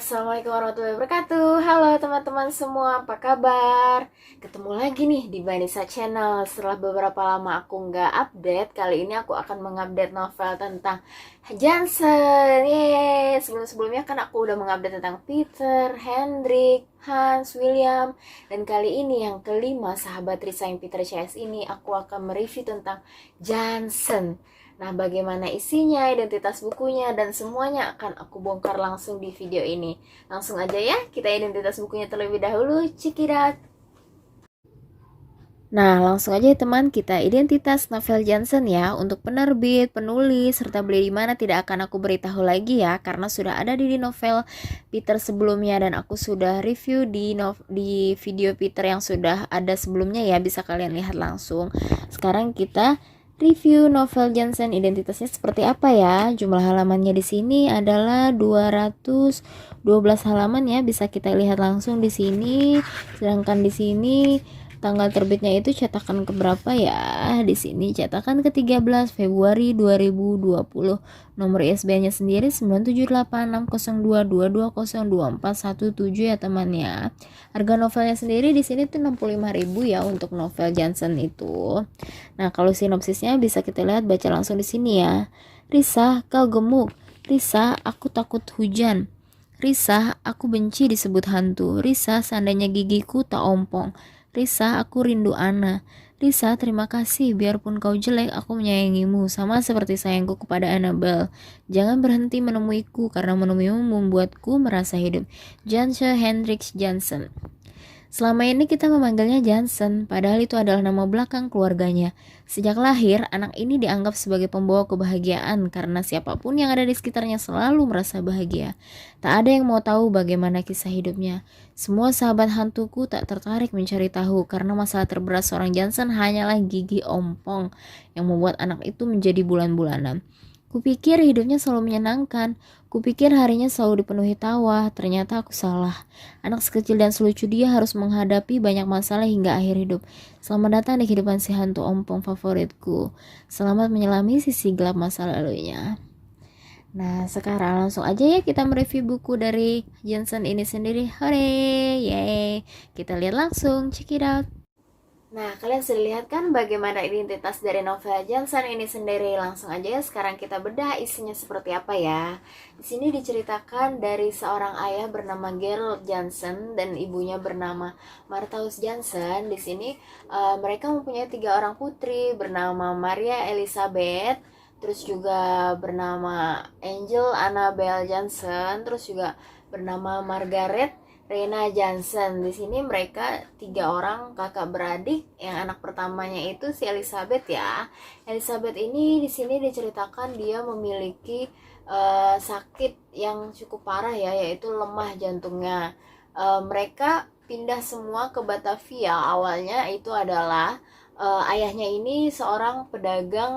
Assalamualaikum warahmatullahi wabarakatuh. Halo teman-teman semua, apa kabar? Ketemu lagi nih di Vanessa Channel. Setelah beberapa lama aku nggak update, kali ini aku akan mengupdate novel tentang Johnson. Yeay! Sebelum-sebelumnya kan aku udah mengupdate tentang Peter, Hendrik, Hans, William. Dan kali ini yang kelima, sahabat resign Peter CS ini, aku akan mereview tentang Johnson. Nah, bagaimana isinya, identitas bukunya, dan semuanya akan aku bongkar langsung di video ini. Langsung aja ya, kita identitas bukunya terlebih dahulu. Check it out. Nah, langsung aja ya teman, kita identitas novel Johnson ya. Untuk penerbit, penulis, serta beli di mana tidak akan aku beritahu lagi ya, karena sudah ada di novel Peter sebelumnya dan aku sudah review di video Peter yang sudah ada sebelumnya ya, bisa kalian lihat langsung. Sekarang kita review novel Johnson, identitasnya seperti apa ya. Jumlah halamannya di sini adalah 212 halaman ya, bisa kita lihat langsung di sini. Sedangkan di sini tanggal terbitnya itu cetakan keberapa ya? Di sini cetakan ke-13 Februari 2020. Nomor ISBN-nya sendiri 9786022202417 ya temannya. Harga novelnya sendiri di sini tuh 65.000 ya untuk novel Johnson itu. Nah, kalau sinopsisnya bisa kita lihat, baca langsung di sini ya. Risa, kau gemuk. Risa, aku takut hujan. Risa, aku benci disebut hantu. Risa, seandainya gigiku tak ompong. Risa, aku rindu Ana. Risa, terima kasih. Biarpun kau jelek, aku menyayangimu. Sama seperti sayangku kepada Annabelle. Jangan berhenti menemuiku, karena menemuimu membuatku merasa hidup. Johnson Hendricks Johnson. Selama ini kita memanggilnya Johnson, padahal itu adalah nama belakang keluarganya. Sejak lahir, anak ini dianggap sebagai pembawa kebahagiaan karena siapapun yang ada di sekitarnya selalu merasa bahagia. Tak ada yang mau tahu bagaimana kisah hidupnya. Semua sahabat hantuku tak tertarik mencari tahu karena masalah terberat seorang Johnson hanyalah gigi ompong yang membuat anak itu menjadi bulan-bulanan. Kupikir hidupnya selalu menyenangkan. Kupikir harinya selalu dipenuhi tawa. Ternyata aku salah. Anak sekecil dan selucu dia harus menghadapi banyak masalah hingga akhir hidup. Selamat datang di kehidupan si hantu ompong favoritku. Selamat menyelami sisi gelap masa lalunya. Nah, sekarang langsung aja ya kita mereview buku dari Johnson ini sendiri. Hore, yeay. Kita lihat langsung, check it out. Nah, kalian sudah lihat kan bagaimana identitas dari novel Johnson ini sendiri. Langsung aja ya sekarang kita bedah isinya seperti apa ya. Di sini diceritakan dari seorang ayah bernama Gerald Johnson dan ibunya bernama Marthaus Johnson. Di sini mereka mempunyai 3 orang putri bernama Maria Elizabeth, terus juga bernama Angel Annabelle Johnson, terus juga bernama Margaret Rena Johnson. Di sini mereka 3 orang kakak beradik. Yang anak pertamanya itu si Elizabeth ya. Elizabeth ini di sini diceritakan dia memiliki sakit yang cukup parah ya, yaitu lemah jantungnya. Mereka pindah semua ke Batavia. Awalnya itu adalah ayahnya ini seorang pedagang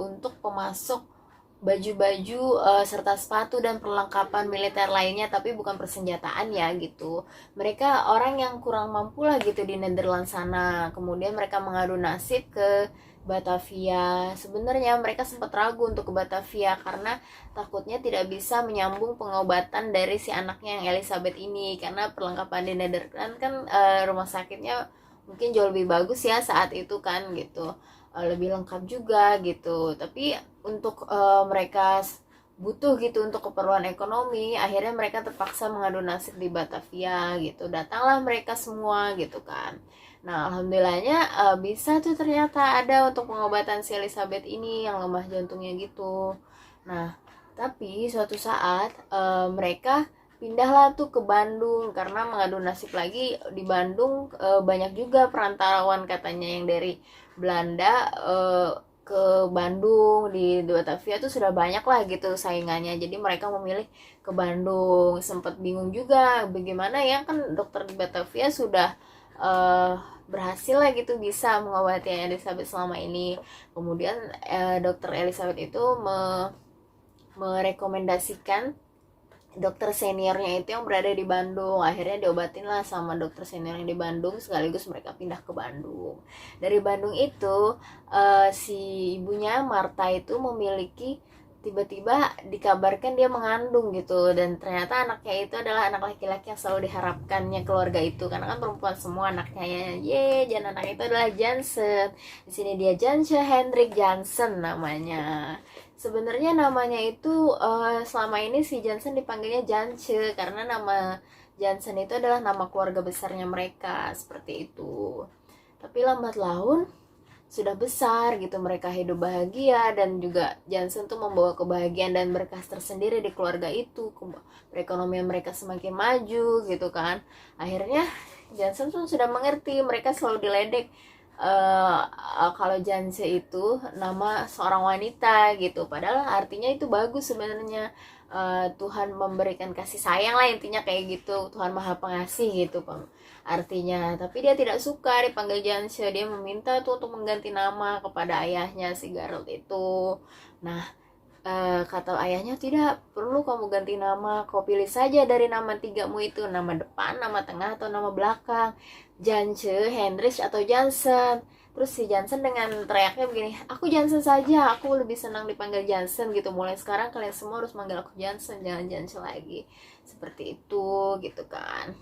untuk pemasok baju-baju serta sepatu dan perlengkapan militer lainnya, tapi bukan persenjataan ya gitu. Mereka orang yang kurang mampu lah gitu di Netherlands sana. Kemudian mereka mengadu nasib ke Batavia. Sebenarnya mereka sempat ragu untuk ke Batavia karena takutnya tidak bisa menyambung pengobatan dari si anaknya yang Elizabeth ini, karena perlengkapan di Netherlands kan rumah sakitnya mungkin jauh lebih bagus ya saat itu kan gitu, lebih lengkap juga gitu. Tapi untuk mereka butuh gitu untuk keperluan ekonomi, akhirnya mereka terpaksa mengadu nasib di Batavia gitu. Datanglah mereka semua gitu kan. Nah, alhamdulillahnya bisa tuh ternyata ada untuk pengobatan si Elizabeth ini yang lemah jantungnya gitu. Nah, tapi suatu saat mereka pindahlah tuh ke Bandung karena mengadu nasib lagi di Bandung. Banyak juga perantarawan katanya yang dari Belanda ke Bandung. Di Batavia tuh sudah banyak lah gitu saingannya, jadi mereka memilih ke Bandung. Sempat bingung juga bagaimana ya, kan dokter di Batavia sudah berhasil lah gitu bisa mengobati Elizabeth selama ini. Kemudian dokter Elizabeth itu merekomendasikan dokter seniornya itu yang berada di Bandung. Akhirnya diobatin lah sama dokter senior yang di Bandung, sekaligus mereka pindah ke Bandung. Dari Bandung itu si ibunya Martha itu memiliki tiba-tiba dikabarkan dia mengandung gitu, dan ternyata anaknya itu adalah anak laki-laki yang selalu diharapkannya keluarga itu, karena kan perempuan semua anaknya ya. Dan anak itu adalah Jansen. Di sini dia Jansen Hendrik Jansen namanya. Sebenarnya namanya itu selama ini si Jansen dipanggilnya Janse karena nama Jansen itu adalah nama keluarga besarnya mereka, seperti itu. Tapi lambat laun sudah besar gitu, mereka hidup bahagia, dan juga Jansen tuh membawa kebahagiaan dan berkah tersendiri di keluarga itu. Perekonomian mereka semakin maju gitu kan. Akhirnya Jansen tuh sudah mengerti, mereka selalu diledek kalau Janse itu nama seorang wanita gitu, padahal artinya itu bagus sebenarnya. Tuhan memberikan kasih sayang lah, intinya kayak gitu, Tuhan maha pengasih gitu artinya. Tapi dia tidak suka dipanggil Janse, dia meminta tuh untuk mengganti nama kepada ayahnya si Geralt itu. Nah, kata ayahnya, tidak perlu kamu ganti nama, kau pilih saja dari nama tigamu itu, nama depan, nama tengah, atau nama belakang, Janse, Hendrik, atau Jansen. Terus si Jansen dengan teriaknya begini, aku Jansen saja, aku lebih senang dipanggil Jansen gitu, mulai sekarang kalian semua harus manggil aku Jansen, jangan Jansen lagi, seperti itu gitu kan.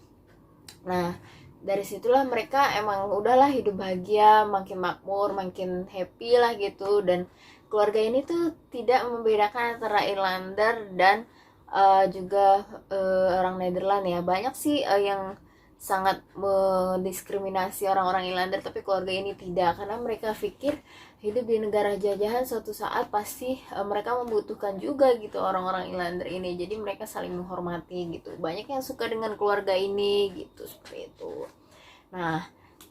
Nah, dari situlah mereka emang udahlah hidup bahagia, makin makmur, makin happy lah gitu. Dan keluarga ini tuh tidak membedakan antara Irlander dan juga orang Nederland ya. Banyak sih yang sangat mendiskriminasi orang-orang Irlander, tapi keluarga ini tidak, karena mereka pikir hidup di negara jajahan suatu saat pasti mereka membutuhkan juga gitu orang-orang Irlander ini, jadi mereka saling menghormati gitu. Banyak yang suka dengan keluarga ini gitu, seperti itu. Nah,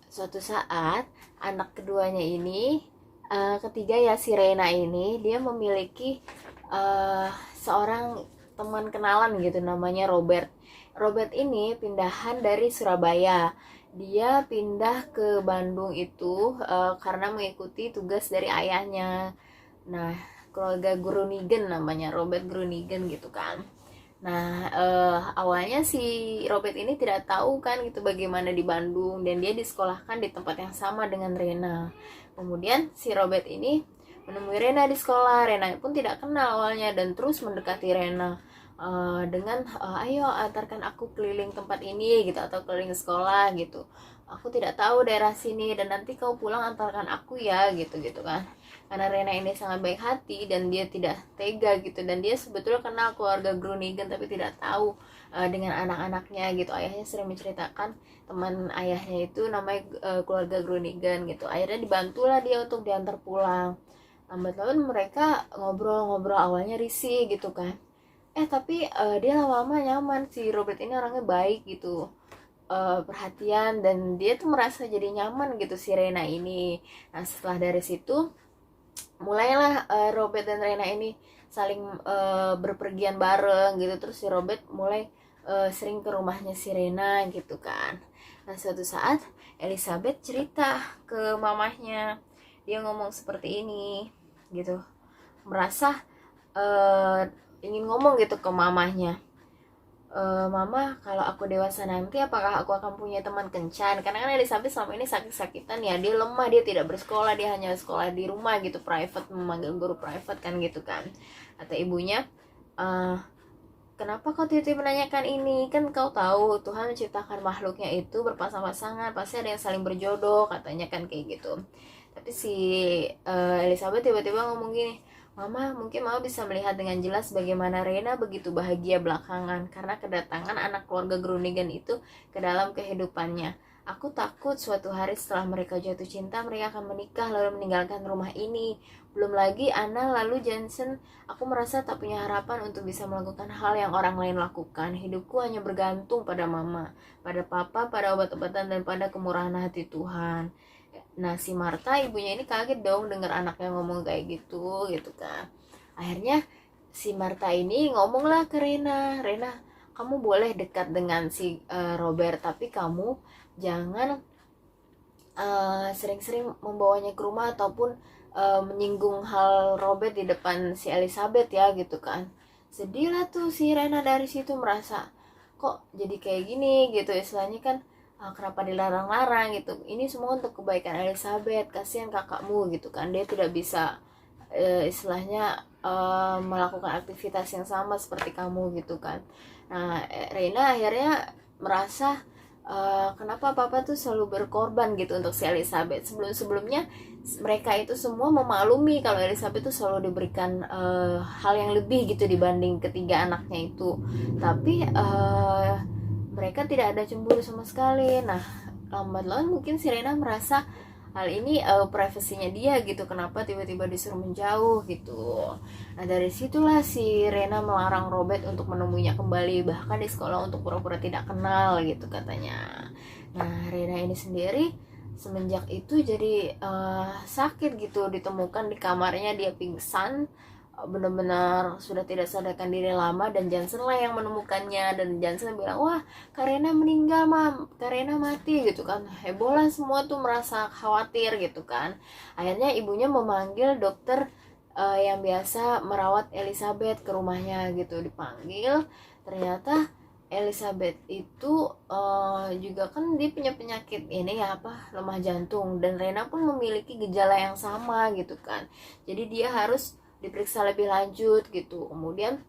suatu saat anak keduanya ini, ketiga ya, si Rena ini, dia memiliki seorang teman kenalan gitu, namanya Robert. Robert ini pindahan dari Surabaya. Dia pindah ke Bandung itu karena mengikuti tugas dari ayahnya. Nah, keluarga Groningen namanya, Robert Groningen gitu kan. Nah, awalnya si Robert ini tidak tahu kan gitu bagaimana di Bandung, dan dia disekolahkan di tempat yang sama dengan Rena. Kemudian si Robert ini menemui Rena di sekolah. Rena pun tidak kenal awalnya dan terus mendekati Rena dengan ayo antarkan aku keliling tempat ini gitu, atau keliling sekolah gitu. Aku tidak tahu daerah sini, dan nanti kau pulang antarkan aku ya gitu gitu kan. Karena Rena ini sangat baik hati dan dia tidak tega gitu, dan dia sebetulnya kenal keluarga Groningen tapi tidak tahu dengan anak-anaknya gitu. Ayahnya sering menceritakan teman ayahnya itu namanya keluarga Groningen gitu. Akhirnya dibantulah dia untuk diantar pulang. Lambat laun mereka ngobrol-ngobrol, awalnya risih gitu kan. Tapi dia lama-lama nyaman, si Robert ini orangnya baik gitu, perhatian, dan dia tuh merasa jadi nyaman gitu si Rena ini. Nah, setelah dari situ mulailah Robert dan Rena ini saling berpergian bareng gitu. Terus si Robert mulai sering ke rumahnya si Rena gitu kan. Nah, suatu saat Elizabeth cerita ke mamahnya, dia ngomong seperti ini gitu, merasa ingin ngomong gitu ke mamahnya, Mama, kalau aku dewasa nanti apakah aku akan punya teman kencan? Karena kan Elizabeth selama ini sakit-sakitan ya, dia lemah, dia tidak bersekolah, dia hanya sekolah di rumah gitu, private, memanggil guru private kan gitu kan. Kata ibunya, kenapa kau tiba-tiba menanyakan ini? Kan kau tahu Tuhan menciptakan makhluknya itu berpasang-pasangan, pasti ada yang saling berjodoh, katanya kan kayak gitu. Tapi si Elizabeth tiba-tiba ngomong gini, Mama, mungkin Mama bisa melihat dengan jelas bagaimana Rena begitu bahagia belakangan karena kedatangan anak keluarga Groningen itu ke dalam kehidupannya. Aku takut suatu hari setelah mereka jatuh cinta, mereka akan menikah lalu meninggalkan rumah ini. Belum lagi Anna lalu Jansen, aku merasa tak punya harapan untuk bisa melakukan hal yang orang lain lakukan. Hidupku hanya bergantung pada Mama, pada Papa, pada obat-obatan, dan pada kemurahan hati Tuhan. Nah, si Martha ibunya ini kaget dong dengar anaknya ngomong kayak gitu kan. Akhirnya si Martha ini ngomonglah ke Rena, kamu boleh dekat dengan si Robert, tapi kamu jangan sering-sering membawanya ke rumah ataupun menyinggung hal Robert di depan si Elizabeth ya gitu kan. Sedih lah tuh si Rena dari situ, merasa kok jadi kayak gini gitu, istilahnya kan kenapa dilarang-larang gitu. Ini semua untuk kebaikan Elizabeth, kasihan kakakmu gitu kan, dia tidak bisa istilahnya melakukan aktivitas yang sama seperti kamu gitu kan. Nah, Reina akhirnya merasa kenapa papa tuh selalu berkorban gitu untuk si Elizabeth. Sebelumnya mereka itu semua memaklumi kalau Elizabeth tuh selalu diberikan hal yang lebih gitu dibanding ketiga anaknya itu. Tapi mereka tidak ada cemburu sama sekali. Nah, lambat laun mungkin si Reina merasa hal ini privasinya dia gitu, kenapa tiba-tiba disuruh menjauh gitu. Nah, dari situlah si Rena melarang Robert untuk menemuinya kembali, bahkan di sekolah untuk pura-pura tidak kenal gitu katanya. Nah, Rena ini sendiri semenjak itu jadi sakit gitu, ditemukan di kamarnya dia pingsan, benar-benar sudah tidak sadarkan diri lama, dan Johnson lah yang menemukannya. Dan Johnson bilang, wah Karena meninggal mam, Karena mati gitu kan. Heboh lah, semua tuh merasa khawatir gitu kan. Akhirnya ibunya memanggil dokter yang biasa merawat Elizabeth ke rumahnya gitu, dipanggil. Ternyata Elizabeth itu juga kan dia punya penyakit ini ya, apa, lemah jantung, dan Rena pun memiliki gejala yang sama gitu kan. Jadi dia harus diperiksa lebih lanjut gitu. Kemudian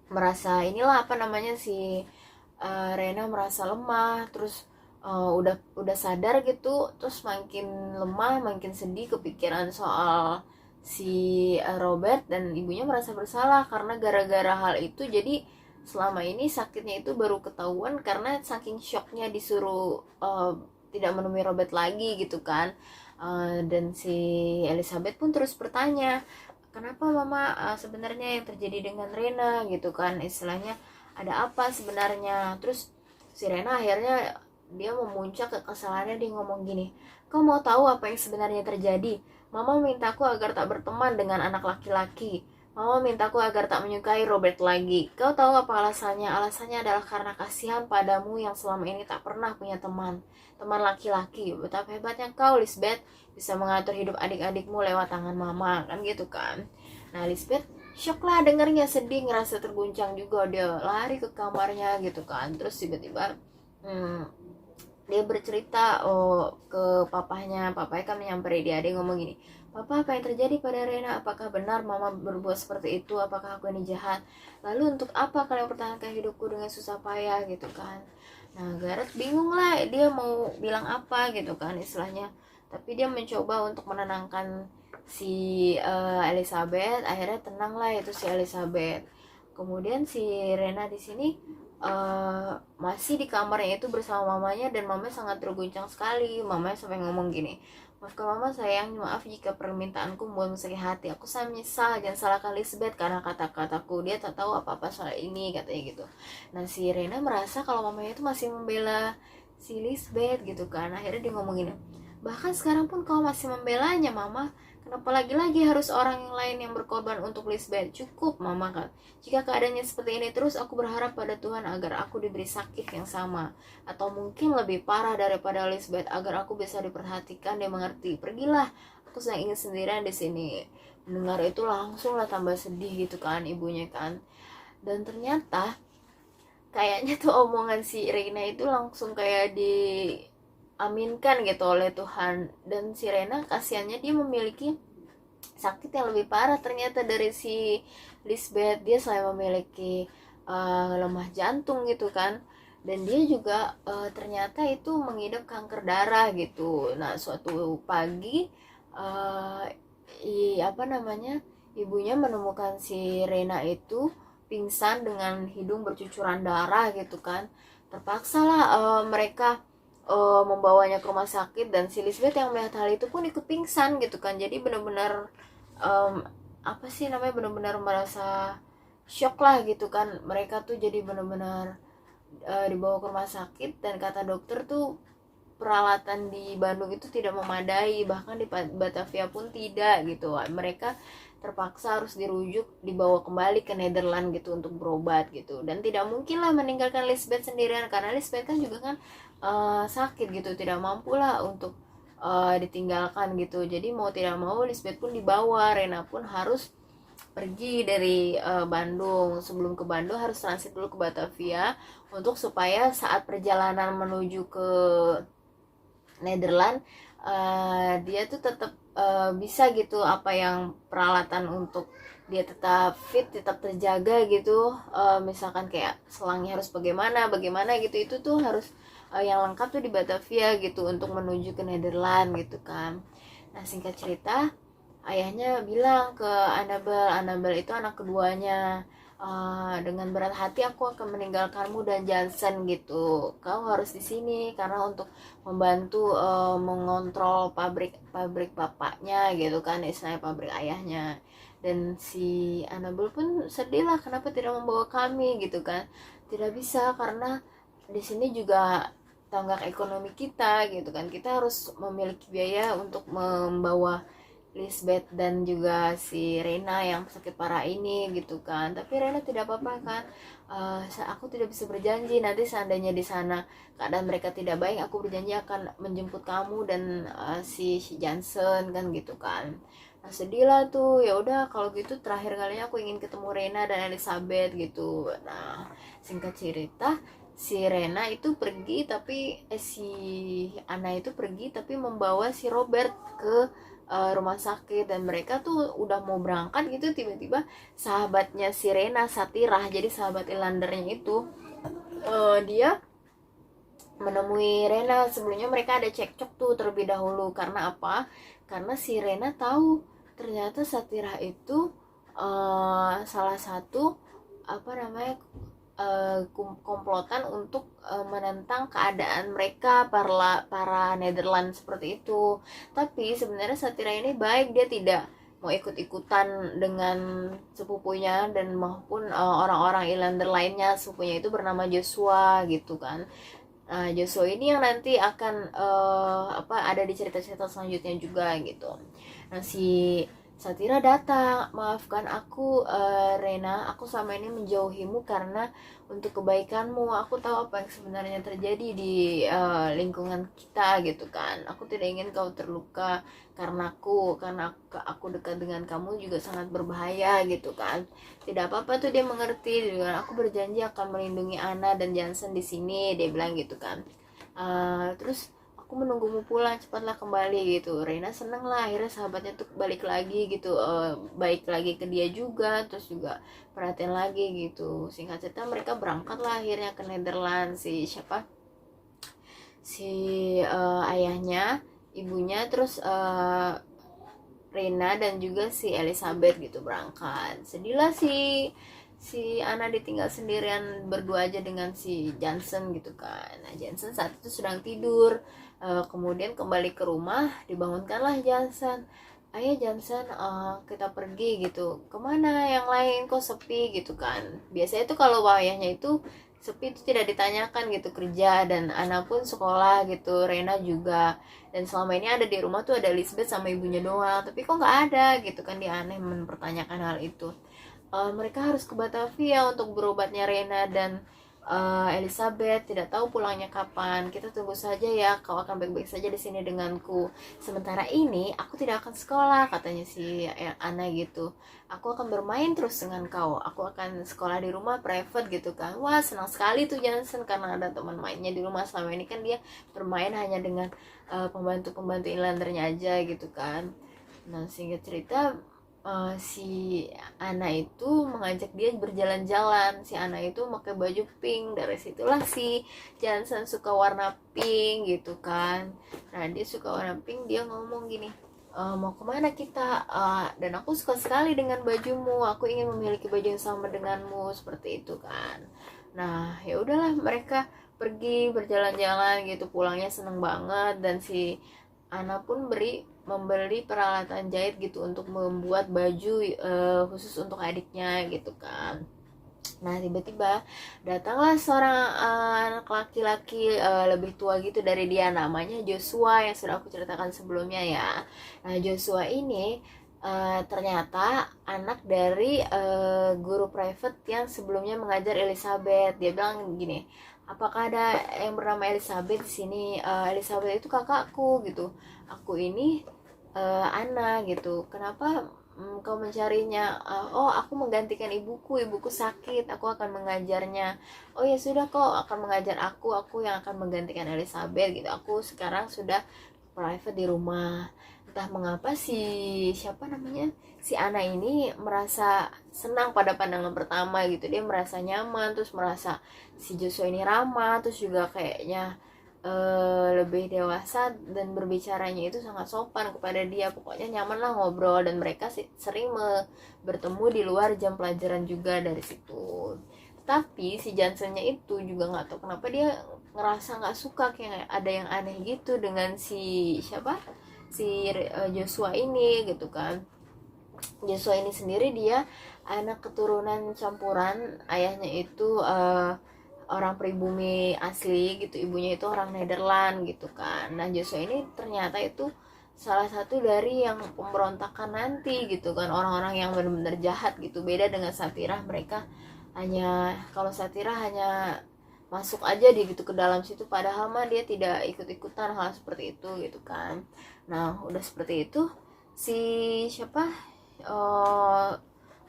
merasa inilah apa namanya si Rena merasa lemah, terus udah sadar gitu, terus makin lemah, makin sedih, kepikiran soal si Robert, dan ibunya merasa bersalah karena gara-gara hal itu jadi selama ini sakitnya itu baru ketahuan karena saking shocknya disuruh tidak menemui Robert lagi gitu kan. Dan si Elizabeth pun terus bertanya, kenapa mama, sebenarnya yang terjadi dengan Rena gitu kan, istilahnya ada apa sebenarnya. Terus si Rena akhirnya dia memuncak ke kesalahannya, dia ngomong gini, kau mau tahu apa yang sebenarnya terjadi? Mama mintaku agar tak berteman dengan anak laki-laki. Mama mintaku agar tak menyukai Robert lagi. Kau tahu apa alasannya? Alasannya adalah karena kasihan padamu yang selama ini tak pernah punya teman laki-laki. Betapa hebatnya kau, Lisbeth, bisa mengatur hidup adik-adikmu lewat tangan mama, kan gitu kan. Nah, Lisbeth shock lah dengarnya, sedih, ngerasa terguncang juga, dia lari ke kamarnya gitu kan. Terus tiba-tiba dia bercerita ke papahnya kan menyamperin dia ngomong gini, papa, apa yang terjadi pada Rena? Apakah benar mama berbuat seperti itu? Apakah aku ini jahat? Lalu untuk apa kalian pertahankan hidupku dengan susah payah gitu kan. Nah, Gareth bingung lah, dia mau bilang apa gitu kan istilahnya. Tapi dia mencoba untuk menenangkan si Elizabeth. Akhirnya tenang lah itu si Elizabeth. Kemudian si Rena di sini masih di kamarnya itu bersama mamanya, dan mamanya sangat terguncang sekali. Mamanya sampai ngomong gini, maafkan mama sayang, maaf jika permintaanku membuatmu sakit hati, aku sangat menyesal, jangan salahkan Lisbeth karena kata-kataku, dia tak tahu apa-apa soal ini, katanya gitu. Nah, si Rena merasa kalau mamanya itu masih membela si Lisbeth gitu kan. Akhirnya dia ngomong gini, bahkan sekarang pun kau masih membelanya mama, kenapa lagi-lagi harus orang yang lain yang berkorban untuk Lisbeth? Cukup mama kan, jika keadaannya seperti ini terus, aku berharap pada Tuhan agar aku diberi sakit yang sama, atau mungkin lebih parah daripada Lisbeth, agar aku bisa diperhatikan dan mengerti. Pergilah, aku sedang ingin sendirian di sini. Mendengar itu langsung lah tambah sedih gitu kan ibunya kan. Dan ternyata kayaknya tuh omongan si Reina itu langsung kayak diaminkan gitu oleh Tuhan. Dan si Reina kasihannya dia memiliki sakit yang lebih parah ternyata dari si Lisbeth. Dia selain memiliki lemah jantung gitu kan, dan dia juga ternyata itu mengidap kanker darah gitu. Nah, suatu pagi ibunya menemukan si Rena itu pingsan dengan hidung bercucuran darah gitu kan. Terpaksalah mereka membawanya ke rumah sakit, dan si Lisbeth yang melihat hal itu pun ikut pingsan gitu kan. Jadi benar-benar benar-benar merasa shock lah gitu kan. Mereka tuh jadi benar-benar dibawa ke rumah sakit, dan kata dokter tuh peralatan di Bandung itu tidak memadai, bahkan di Batavia pun tidak gitu. Mereka terpaksa harus dibawa kembali ke Nederland gitu untuk berobat gitu. Dan tidak mungkin lah meninggalkan Lisbeth sendirian, karena Lisbeth kan juga kan sakit gitu, tidak mampu lah untuk ditinggalkan gitu. Jadi mau tidak mau Lisbeth pun dibawa. Rena pun harus pergi dari Bandung. Sebelum ke Bandung harus transit dulu ke Batavia, untuk supaya saat perjalanan menuju ke Nederland dia tuh tetap bisa gitu, apa yang peralatan untuk dia tetap fit, tetap terjaga gitu. Misalkan kayak selangnya harus bagaimana gitu, itu tuh harus yang lengkap tuh di Batavia gitu untuk menuju ke Nederland gitu kan. Nah singkat cerita, ayahnya bilang ke Annabel itu anak keduanya, dengan berat hati aku akan meninggalkanmu dan Johnson gitu. Kau harus di sini karena untuk membantu mengontrol pabrik bapaknya gitu kan, istilahnya pabrik ayahnya. Dan si Annabel pun sedih lah, kenapa tidak membawa kami gitu kan. Tidak bisa karena di sini juga tonggak ekonomi kita gitu kan, kita harus memiliki biaya untuk membawa Lisbeth dan juga si Rena yang sakit parah ini gitu kan. Tapi Rena tidak apa-apa kan. Aku tidak bisa berjanji nanti seandainya di sana keadaan mereka tidak baik, aku berjanji akan menjemput kamu dan si Johnson kan gitu kan. Nah sedih lah tuh, ya udah kalau gitu terakhir kalinya aku ingin ketemu Rena dan Elizabeth gitu. Nah singkat cerita, si Rena itu pergi tapi si Anna itu pergi tapi membawa si Robert ke rumah sakit, dan mereka tuh udah mau berangkat gitu, tiba-tiba sahabatnya si Rena, Satirah, jadi sahabat Ilandernya itu, dia menemui Rena. Sebelumnya mereka ada cekcok tuh terlebih dahulu. Karena apa? Karena si Rena tahu ternyata Satirah itu salah satu apa namanya komplotan untuk menentang keadaan mereka para Netherlands seperti itu. Tapi sebenarnya Satira ini baik, dia tidak mau ikut-ikutan dengan sepupunya dan maupun orang-orang Islander lainnya. Sepupunya itu bernama Joshua gitu kan. Nah, Joshua ini yang nanti akan ada di cerita-cerita selanjutnya juga gitu. Nah, si Satira datang, maafkan aku Rena, aku sama ini menjauhimu karena untuk kebaikanmu. Aku tahu apa yang sebenarnya terjadi di lingkungan kita gitu kan. Aku tidak ingin kau terluka karena aku dekat dengan kamu juga sangat berbahaya gitu kan. Tidak apa-apa tuh, dia mengerti dengan aku berjanji akan melindungi Anna dan Johnson di sini, dia bilang gitu kan. Terus aku menunggumu pulang, cepatlah kembali gitu. Reina seneng lah, akhirnya sahabatnya tuh balik lagi gitu, baik lagi ke dia juga, terus juga perhatian lagi gitu. Singkat cerita mereka berangkat lah akhirnya ke Netherlands. Si ayahnya, ibunya, terus Rena dan juga si Elizabeth gitu berangkat. Sedih lah si Anna ditinggal sendirian berdua aja dengan si Johnson gitu kan. Nah Johnson saat itu sedang tidur. Kemudian kembali ke rumah, dibangunkanlah Johnson. Ayo Johnson, kita pergi gitu. Kemana yang lain kok sepi gitu kan. Biasanya tuh kalau ayahnya itu sepi itu tidak ditanyakan gitu, kerja dan Anna pun sekolah gitu, Rena juga. Dan selama ini ada di rumah tuh ada Elizabeth sama ibunya doang, tapi kok nggak ada gitu kan. Dia aneh mempertanyakan hal itu. Mereka harus ke Batavia untuk berobatnya Rena dan Elizabeth, tidak tahu pulangnya kapan. Kita tunggu saja ya, kau akan baik-baik saja di sini denganku. Sementara ini aku tidak akan sekolah, katanya si Anna gitu. Aku akan bermain terus dengan kau. Aku akan sekolah di rumah private gitu kan. Wah senang sekali tuh Johnson karena ada teman mainnya di rumah. Selama ini kan dia bermain hanya dengan pembantu-pembantu inlandernya aja gitu kan. Nah singkat cerita, si Ana itu mengajak dia berjalan-jalan. Si Ana itu pakai baju pink, dari situlah si Johnson suka warna pink gitu kan. Nah dia suka warna pink, dia ngomong gini, mau kemana kita, dan aku suka sekali dengan bajumu, aku ingin memiliki baju yang sama denganmu, seperti itu kan. Nah ya udahlah mereka pergi berjalan-jalan gitu, pulangnya seneng banget. Dan si Ana pun membeli peralatan jahit gitu untuk membuat baju khusus untuk adiknya gitu kan. Nah tiba-tiba datanglah seorang anak laki-laki lebih tua gitu dari dia, namanya Joshua yang sudah aku ceritakan sebelumnya ya. Nah Joshua ini ternyata anak dari guru private yang sebelumnya mengajar Elizabeth. Dia bilang gini, apakah ada yang bernama Elizabeth di sini? Elizabeth itu kakakku gitu. Aku ini Anna gitu. Kenapa kau mencarinya? Oh aku menggantikan ibuku sakit, aku akan mengajarnya. Oh ya sudah, kau akan mengajar aku yang akan menggantikan Elizabeth gitu. Aku sekarang sudah private di rumah. Entah mengapa siapa namanya, si Ana ini merasa senang pada pandangan pertama gitu, dia merasa nyaman, terus merasa si Joshua ini ramah, terus juga kayaknya lebih dewasa dan berbicaranya itu sangat sopan kepada dia, pokoknya nyaman lah ngobrol, dan mereka sering bertemu di luar jam pelajaran juga dari situ. Tapi si Johnsonnya itu juga nggak tahu kenapa dia ngerasa nggak suka, kayak ada yang aneh gitu dengan si Joshua ini gitu kan. Joshua ini sendiri dia anak keturunan campuran, ayahnya itu orang pribumi asli gitu, ibunya itu orang Nederland gitu kan. Nah Joshua ini ternyata itu salah satu dari yang pemberontakan nanti gitu kan, orang-orang yang benar-benar jahat gitu. Beda dengan Sapphira, mereka hanya, kalau Sapphira hanya masuk aja di gitu ke dalam situ, padahal mah dia tidak ikut-ikutan hal seperti itu gitu kan. Nah udah seperti itu si siapa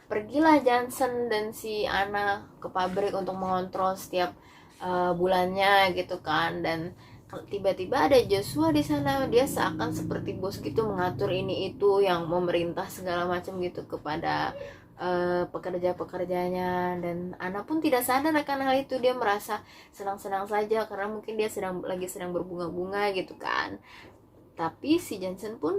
pergilah Johnson dan si Anna ke pabrik untuk mengontrol setiap bulannya gitu kan. Dan tiba-tiba ada Joshua di sana, dia seakan seperti bos gitu, mengatur ini itu, yang memerintah segala macam gitu kepada pekerja-pekerjanya. Dan Anna pun tidak sadar akan hal itu, dia merasa senang-senang saja karena mungkin dia sedang berbunga-bunga gitu kan. Tapi si Johnson pun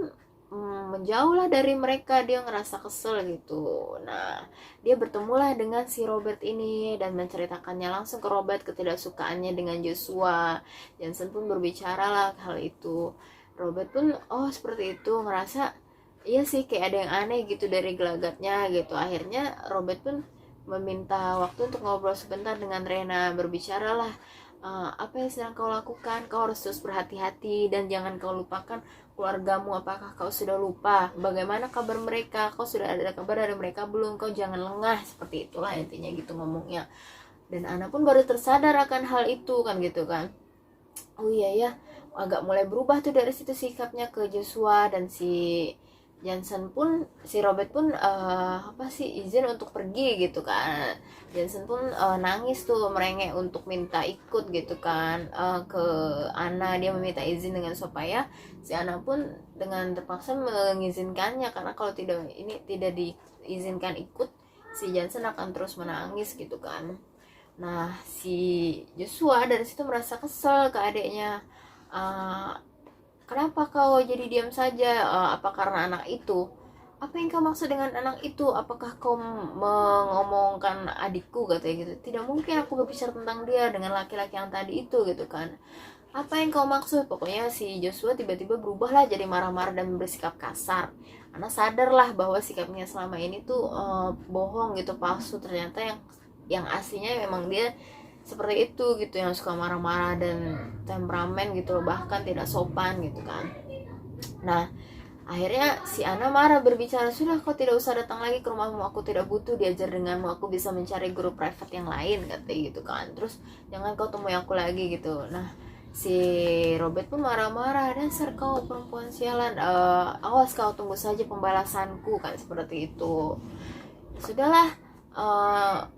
menjauhlah dari mereka, dia ngerasa kesel gitu. Nah dia bertemulah dengan si Robert ini dan menceritakannya langsung ke Robert ketidaksukaannya dengan Joshua. Johnson pun berbicara lah hal itu. Robert pun oh seperti itu, ngerasa iya sih kayak ada yang aneh gitu dari gelagatnya gitu. Akhirnya Robert pun meminta waktu untuk ngobrol sebentar dengan Rena. Berbicaralah, apa yang sedang kau lakukan, kau harus terus berhati-hati dan jangan kau lupakan keluargamu. Apakah kau sudah lupa bagaimana kabar mereka, kau sudah ada kabar dari mereka belum, kau jangan lengah. Seperti itulah intinya gitu ngomongnya. Dan Ana pun baru tersadar akan hal itu kan gitu kan. Oh iya ya, agak mulai berubah tuh dari situ sikapnya ke Joshua. Dan si Johnson pun, si Robert pun izin untuk pergi gitu kan. Johnson pun nangis tuh, merengek untuk minta ikut gitu kan ke Anna. Dia meminta izin dengan supaya si Anna pun dengan terpaksa mengizinkannya, karena kalau tidak diizinkan ikut, si Johnson akan terus menangis gitu kan. Nah si Joshua dari situ merasa kesel ke adiknya. Kenapa kau jadi diam saja? Apa karena anak itu? Apa yang kau maksud dengan anak itu? Apakah kau mengomongkan adikku, katanya gitu. Tidak mungkin aku berbicara tentang dia dengan laki-laki yang tadi itu gitu kan. Apa yang kau maksud? Pokoknya si Joshua tiba-tiba berubahlah jadi marah-marah dan bersikap kasar. Karena sadarlah bahwa sikapnya selama ini tuh bohong gitu, palsu. Ternyata yang aslinya memang dia seperti itu gitu, yang suka marah-marah dan temperamen gitu loh, bahkan tidak sopan gitu kan. Nah akhirnya si Ana marah, berbicara, sudah kau tidak usah datang lagi ke rumahmu, aku tidak butuh diajar denganmu, aku bisa mencari guru private yang lain, katanya gitu kan. Terus jangan kau temui aku lagi gitu. Nah si Robert pun marah-marah, dasar kau perempuan sialan, awas kau tunggu saja pembalasanku kan, seperti itu. Sudahlah,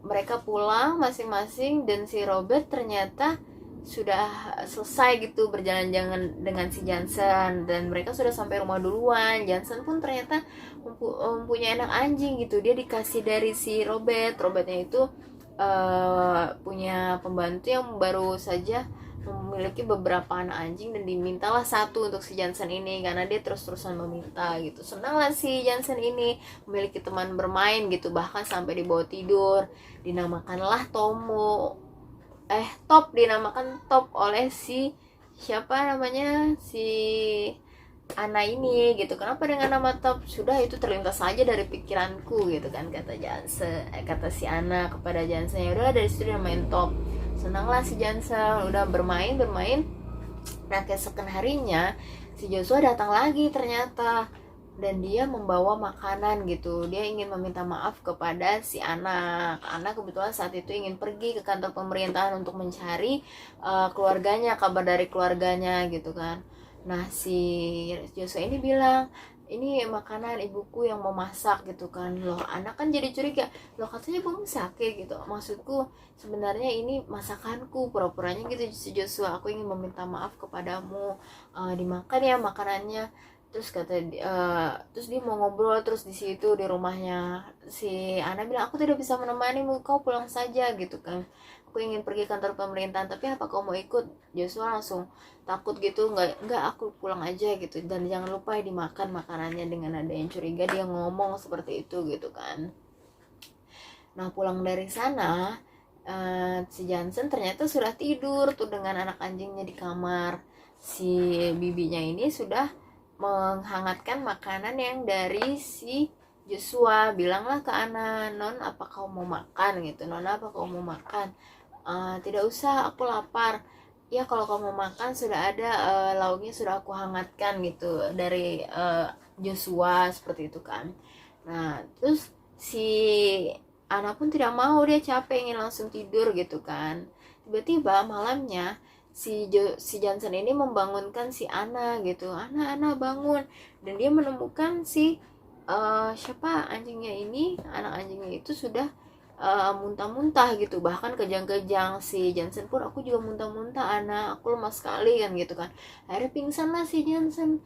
mereka pulang masing-masing dan si Robert ternyata sudah selesai gitu berjalan-jalan dengan si Johnson, dan mereka sudah sampai rumah duluan. Johnson pun ternyata mempunyai anak anjing gitu, dia dikasih dari si Robertnya itu punya pembantu yang baru saja memiliki beberapa anak anjing, dan dimintalah satu untuk si Johnson ini karena dia terus-terusan meminta gitu. Senanglah si Johnson ini memiliki teman bermain gitu, bahkan sampai dibawa tidur. Dinamakanlah dinamakan Top oleh si siapa namanya, si Ana ini gitu. Kenapa dengan nama Top? Sudah itu terlintas saja dari pikiranku gitu kan, kata si Ana kepada Johnson. Ya udah dari situ dia main Top. Senanglah si Johnson, udah bermain. Nah keesokan harinya si Joshua datang lagi ternyata, dan dia membawa makanan gitu. Dia ingin meminta maaf kepada si anak. Anak kebetulan saat itu ingin pergi ke kantor pemerintahan untuk mencari keluarganya, kabar dari keluarganya gitu kan. Nah si Joshua ini bilang, ini makanan ibuku yang mau masak gitu kan. Loh anak kan jadi curiga, loh katanya belum sakit gitu, maksudku sebenarnya ini masakanku, pura-puranya gitu si Joshua, aku ingin meminta maaf kepadamu, dimakan ya makanannya. Terus dia mau ngobrol, terus di situ di rumahnya si Ana bilang, aku tidak bisa menemanimu, kau pulang saja gitu kan, aku ingin pergi kantor pemerintahan, tapi apa kau mau ikut? Joshua langsung takut gitu, nggak aku pulang aja gitu, dan jangan lupa dimakan makanannya. Dengan ada yang curiga dia ngomong seperti itu gitu kan. Nah pulang dari sana, si Johnson ternyata sudah tidur tuh dengan anak anjingnya di kamar. Si bibinya ini sudah menghangatkan makanan yang dari si Joshua. Bilanglah ke Ana, non apa kau mau makan gitu, nona apa kau mau makan? Tidak usah, aku lapar. Ya kalau kau mau makan sudah ada, lauknya sudah aku hangatkan gitu dari Joshua, seperti itu kan. Nah terus si Ana pun tidak mau, dia capek ingin langsung tidur gitu kan. Tiba-tiba malamnya si Johnson ini membangunkan si Ana gitu, Ana bangun. Dan dia menemukan si siapa anjingnya ini, anak anjingnya itu sudah muntah-muntah gitu, bahkan kejang-kejang. Si Johnson pun, aku juga muntah-muntah Ana, aku lemas sekali kan gitu kan. Akhirnya pingsan lah si Johnson,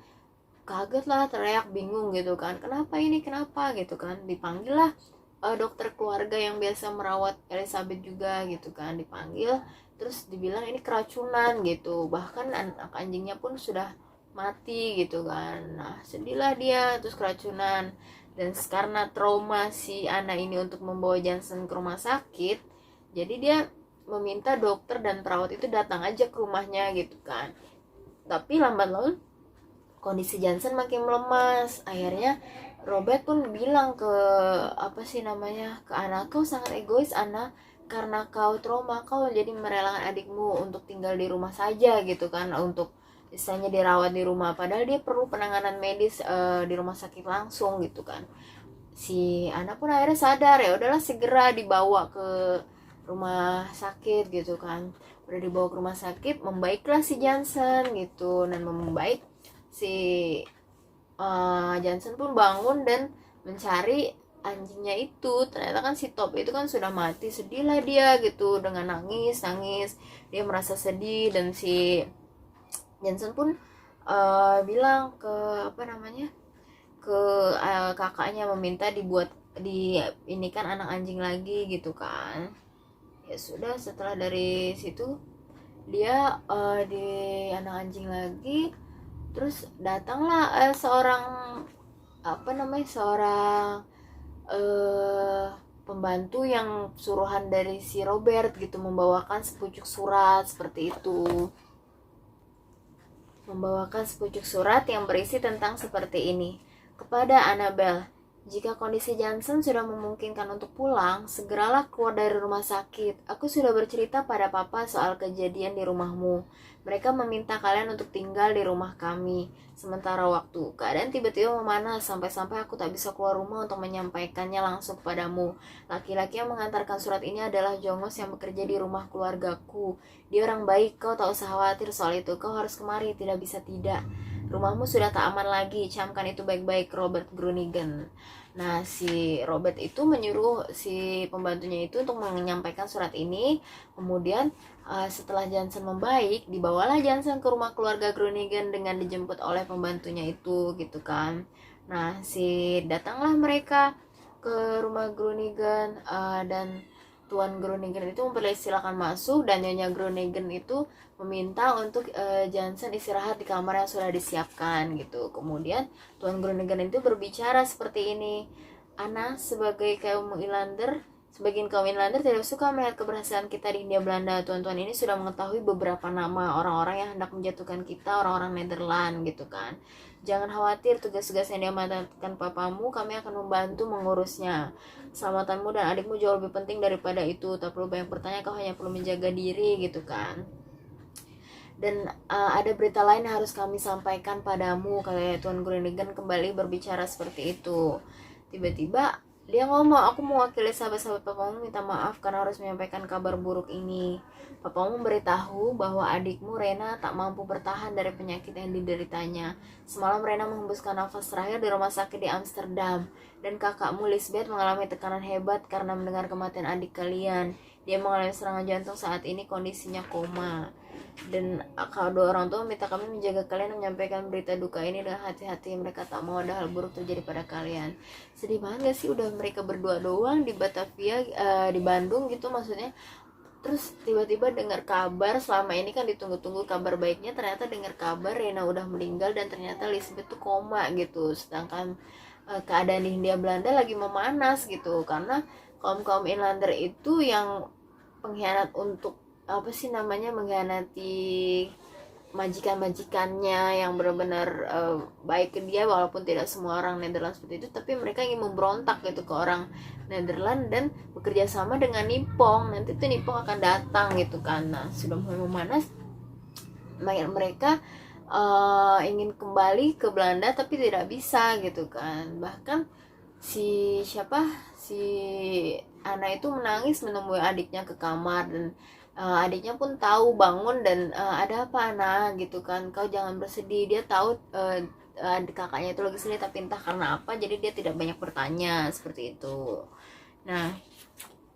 kaget lah, teriak bingung gitu kan, kenapa ini kenapa gitu kan. Dipanggil lah dokter keluarga yang biasa merawat Elizabeth juga gitu kan, dipanggil. Terus dibilang ini keracunan gitu, bahkan anak anjingnya pun sudah mati gitu kan. Nah sedihlah dia, terus keracunan. Dan karena trauma si Ana ini untuk membawa Johnson ke rumah sakit, jadi dia meminta dokter dan perawat itu datang aja ke rumahnya gitu kan. Tapi lambat laun kondisi Johnson makin melemas. Akhirnya Robert pun bilang ke ke anak, kau sangat egois Ana, karena kau trauma kau jadi merelakan adikmu untuk tinggal di rumah saja gitu kan, untuk misalnya dirawat di rumah, padahal dia perlu penanganan medis di rumah sakit langsung gitu kan. Si Ana pun akhirnya sadar, ya udahlah segera dibawa ke rumah sakit gitu kan. Udah dibawa ke rumah sakit, membaiklah si Johnson gitu. Dan membaik, si Johnson pun bangun dan mencari anjingnya itu. Ternyata kan si Top itu kan sudah mati. Sedihlah dia gitu, dengan nangis dia merasa sedih. Dan si Johnson pun bilang ke ke kakaknya, meminta di ini kan anak anjing lagi gitu kan. Ya sudah, setelah dari situ dia di anak anjing lagi. Terus datanglah seorang pembantu yang suruhan dari si Robert gitu, membawakan sepucuk surat seperti itu. Membawakan sepucuk surat yang berisi tentang seperti ini. Kepada Annabel, jika kondisi Johnson sudah memungkinkan untuk pulang, segeralah keluar dari rumah sakit. Aku sudah bercerita pada papa soal kejadian di rumahmu. Mereka meminta kalian untuk tinggal di rumah kami sementara waktu. Keadaan tiba-tiba memanas sampai-sampai aku tak bisa keluar rumah untuk menyampaikannya langsung kepadamu. Laki-laki yang mengantarkan surat ini adalah Jongos yang bekerja di rumah keluargaku. Dia orang baik, kau tak usah khawatir soal itu. Kau harus kemari, tidak bisa tidak. Rumahmu sudah tak aman lagi, camkan itu baik-baik, Robert Groningen. Nah, si Robert itu menyuruh si pembantunya itu untuk menyampaikan surat ini. Kemudian setelah Johnson membaik, dibawalah Johnson ke rumah keluarga Groningen dengan dijemput oleh pembantunya itu gitu kan. Nah, datanglah mereka ke rumah Groningen, dan Tuan Groningen itu mempersilahkan masuk, dan Nyonya Groningen itu meminta untuk Johnson istirahat di kamar yang sudah disiapkan gitu. Kemudian Tuan Groningen itu berbicara seperti ini, Ana, sebagian kaum Inlander tidak suka melihat keberhasilan kita di Hindia Belanda. Tuan-tuan ini sudah mengetahui beberapa nama orang-orang yang hendak menjatuhkan kita, orang-orang Nederland gitu kan. Jangan khawatir, tugas-tugas yang diamanatkan papamu kami akan membantu mengurusnya. Keselamatanmu dan adikmu jauh lebih penting daripada itu. Tak perlu banyak bertanya, kau hanya perlu menjaga diri gitu kan. Dan ada berita lain yang harus kami sampaikan padamu. Kayak Tuan Groningen kembali berbicara seperti itu. Tiba-tiba dia ngomong, aku mewakili sahabat-sahabat papamu minta maaf karena harus menyampaikan kabar buruk ini. Papamu memberitahu bahwa adikmu Rena tak mampu bertahan dari penyakit yang dideritanya. Semalam Rena menghembuskan nafas terakhir di rumah sakit di Amsterdam. Dan kakakmu Lisbeth mengalami tekanan hebat karena mendengar kematian adik kalian. Dia mengalami serangan jantung, saat ini kondisinya koma. Dan kedua orang tua minta kami menjaga kalian dan menyampaikan berita duka ini dengan hati-hati. Mereka tak mau ada hal buruk terjadi pada kalian. Sedih banget gak sih, udah mereka berdua doang di Batavia, di Bandung gitu maksudnya. Terus tiba-tiba dengar kabar, selama ini kan ditunggu-tunggu kabar baiknya, ternyata dengar kabar Rena udah meninggal dan ternyata Lisbeth tuh koma gitu. Sedangkan keadaan di Hindia Belanda lagi memanas gitu, karena kaum inlander itu yang pengkhianat untuk apa sih namanya, mengkhianati majikan-majikannya yang benar-benar baik ke dia, walaupun tidak semua orang Nederland seperti itu, tapi mereka ingin memberontak gitu ke orang Nederland dan bekerja sama dengan Nippon. Nanti tuh Nippon akan datang gitu kan. Nah, sudah mulai memanas, mereka ingin kembali ke Belanda tapi tidak bisa gitu kan. Bahkan si Ana itu menangis menemui adiknya ke kamar, dan adiknya pun tahu, bangun dan ada apa Ana gitu kan, kau jangan bersedih. Dia tahu kakaknya itu lagi sedih, tapi entah karena apa jadi dia tidak banyak bertanya seperti itu. Nah,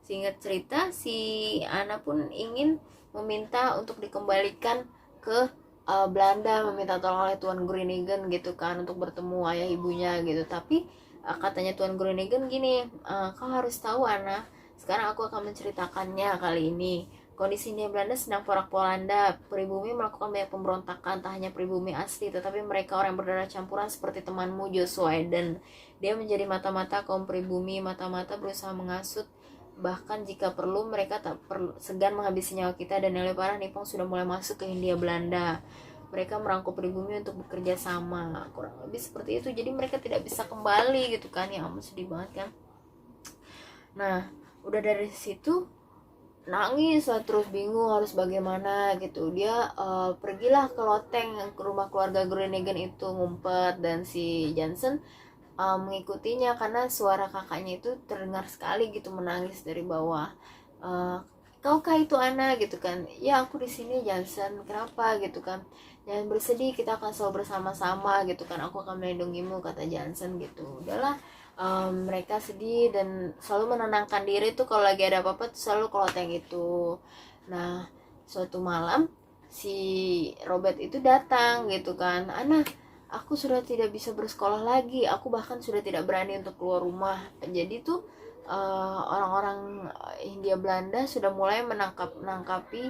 singkat cerita, si Ana pun ingin meminta untuk dikembalikan ke Belanda, meminta tolong oleh Tuan Groningen gitu kan untuk bertemu ayah ibunya gitu. Tapi katanya Tuan Groningen gini, kau harus tahu Ana, sekarang aku akan menceritakannya kali ini. Kondisi di Belanda sedang porak-poranda. Pribumi melakukan banyak pemberontakan, tak hanya pribumi asli, tetapi mereka orang berdarah campuran seperti temanmu Joshua Eden. Dia menjadi mata-mata kaum pribumi, mata-mata berusaha mengasut. Bahkan jika perlu, mereka tak segan menghabisi nyawa kita, dan yang lebih parah, Nippon sudah mulai masuk ke Hindia Belanda. Mereka merangkul pribumi untuk bekerja sama, kurang lebih seperti itu. Jadi mereka tidak bisa kembali gitu kan. Ya ampun, sedih banget kan. Nah, udah dari situ nangis lah, terus bingung harus bagaimana gitu. Dia pergilah ke loteng, ke rumah keluarga Groningen itu, ngumpet, dan si Johnson mengikutinya karena suara kakaknya itu terdengar sekali gitu menangis dari bawah. Kau kah itu Ana gitu kan? Ya aku di sini Johnson, kenapa gitu kan? Jangan bersedih, kita akan selalu bersama-sama gitu kan, aku akan melindungimu, kata Johnson gitu. Udahlah, mereka sedih dan selalu menenangkan diri tuh kalau lagi ada apa-apa tuh selalu ke loteng itu. Nah, suatu malam si Robert itu datang gitu kan, Ana, aku sudah tidak bisa bersekolah lagi, aku bahkan sudah tidak berani untuk keluar rumah. Jadi tuh orang-orang Hindia Belanda sudah mulai menangkapi